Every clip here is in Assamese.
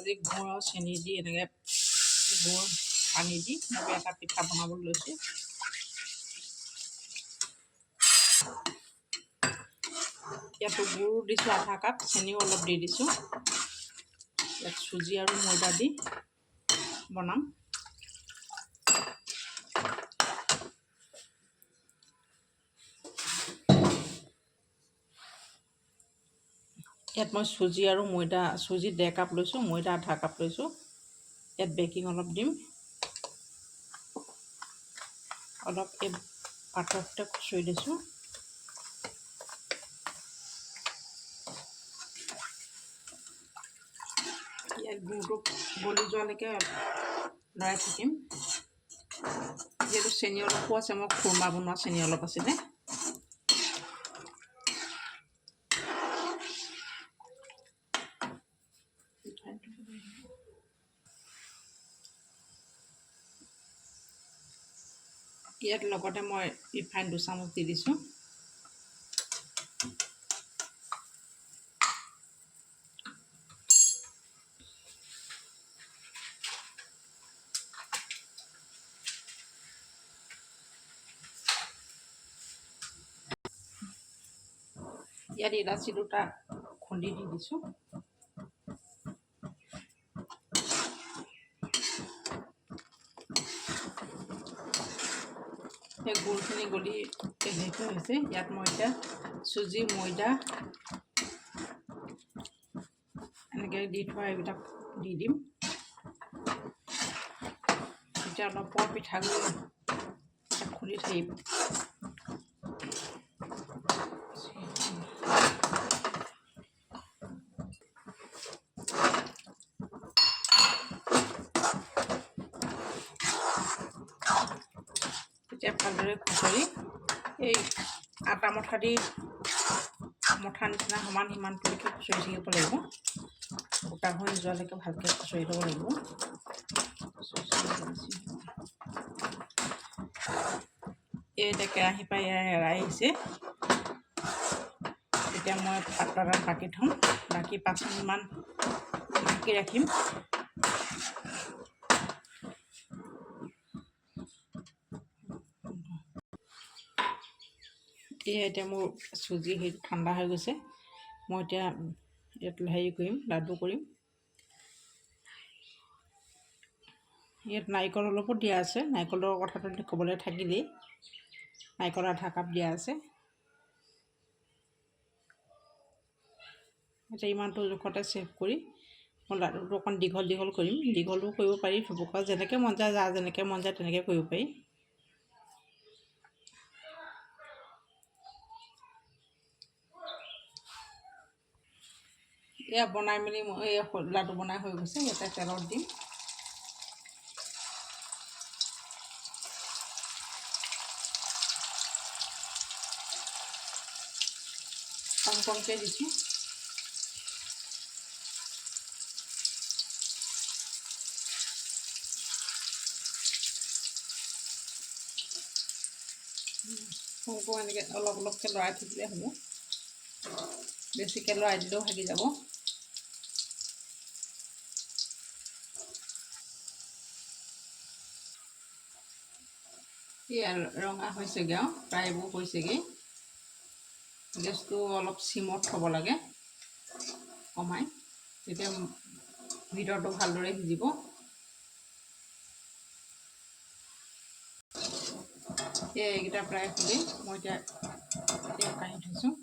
আজি গুড় আৰু চেনি দি এনেকৈ গুড় পানী দি মই এটা পিঠা বনাবলৈ লৈছোঁ। ইয়াতো গুড় দিছোঁ আধা কাপ, চেনিও অলপ দি দিছোঁ। ইয়াত চুজি আৰু ময়দা দি বনাম। ইয়াত মই চুজি আৰু ময়দা, চুজি 1.5 কাপ লৈছোঁ, ময়দা আধা কাপ লৈছোঁ। ইয়াত বেকিং অলপ দিম। অলপ এই পাতৰতে খুচৰি দিছোঁ। ইয়াত গুড়টো গলি যোৱালৈকে লৰাই থাকিম। যিহেতু চেনি অলপো আছে, মই খুৰমা বনোৱা চেনি অলপ আছিলে। ইয়াত লগতে মই ৰিফাইন 2 চামুচ দি দিছোঁ। ইয়াত ইলাচি 2টা খুন্দি দি দিছোঁ। সেই গুড়খিনি গলি হেৰি হৈছে। ইয়াত মই এতিয়া চুজি, ময়দা এনেকৈ দি থোৱা এইবিলাক দি দিম। এতিয়া অলপ পিঠাগুড়ি খুন্দি থাকিম। এতিয়া ভালদৰে খুচৰি এই আটা মঠা দি মঠা নিচিনা সিমানটোলৈকে খুচৰি থাকিব লাগিব। গোটা হৈ যোৱালৈকে ভালকৈ খুচৰি ল'ব লাগিব। এই এতিয়া কেৰাহী পৰা এৰাই আহিছে। এতিয়া মই পাত্ৰ এটাত বাকি থ'ম, বাকি 5 মিনিটমান ঢাকি ৰাখিম। এতিয়া মোৰ চুজি হেৰি ঠাণ্ডা হৈ গৈছে। মই এতিয়া ইয়াত হেৰি কৰিম, লাডু কৰিম। ইয়াত নাৰিকল অলপো দিয়া আছে। নাৰিকলৰ কথাটো ক'বলৈ থাকিলেই, নাৰিকল আধা কাপ দিয়া আছে। এতিয়া ইমানটো জোখতে ছেভ কৰি মই লাডুটো অকণ দীঘল দীঘল কৰিম। দীঘলো কৰিব পাৰি, থুপুকা যেনেকৈ মন যায়, যাৰ যেনেকৈ মন যায় তেনেকৈ কৰিব পাৰি। এয়া বনাই মেলি মই এই লাডু বনাই হৈ গৈছে। ইয়াতে তেলত দিম। কম কমকৈ দিছোঁ। কম এনেকৈ অলপ অলপকৈ লৰাই থাকিলে হ'ব। বেছিকৈ লৰাই দিলেও ভাগি যাব। এয়া ৰঙা হৈছেগৈ আৰু প্ৰায়বোৰ হৈছেগৈ। গেছটো অলপ চিমত থ'ব লাগে, কমাই, তেতিয়া ভিতৰটো ভালদৰে সিজিব। এইকেইটা প্ৰায় হ'লেই। মই এতিয়া কাঢ়ি থৈছোঁ।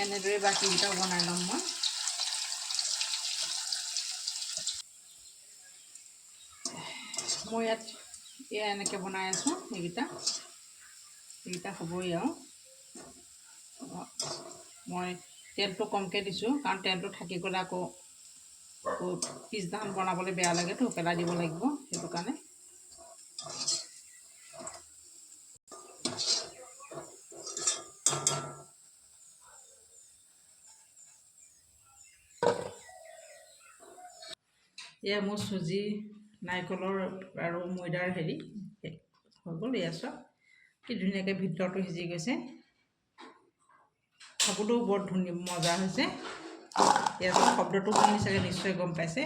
এনেদৰে বাকীকেইটা বনাই ল'ম মই। ইয়াত এয়া এনেকৈ বনাই আছোঁ। এইকেইটা হ'বই আৰু। মই তেলটো কমকৈ দিছোঁ, কাৰণ তেলটো থাকি গ'লে আকৌ পিছদিনাখন বনাবলৈ বেয়া লাগেতো, পেলাই দিব লাগিব, সেইটো কাৰণে। এয়া মোৰ চুজি, নাৰিকলৰ আৰু ময়দাৰ হেৰি হৈ গ'ল। এয়া চাওক কি ধুনীয়াকৈ ভিতৰটো সিজি গৈছে, খাবলৈও বৰ ধুনীয়া মজা হৈছে। এয়া চাওক শব্দটো শুনি চাগে নিশ্চয় গম পাইছে।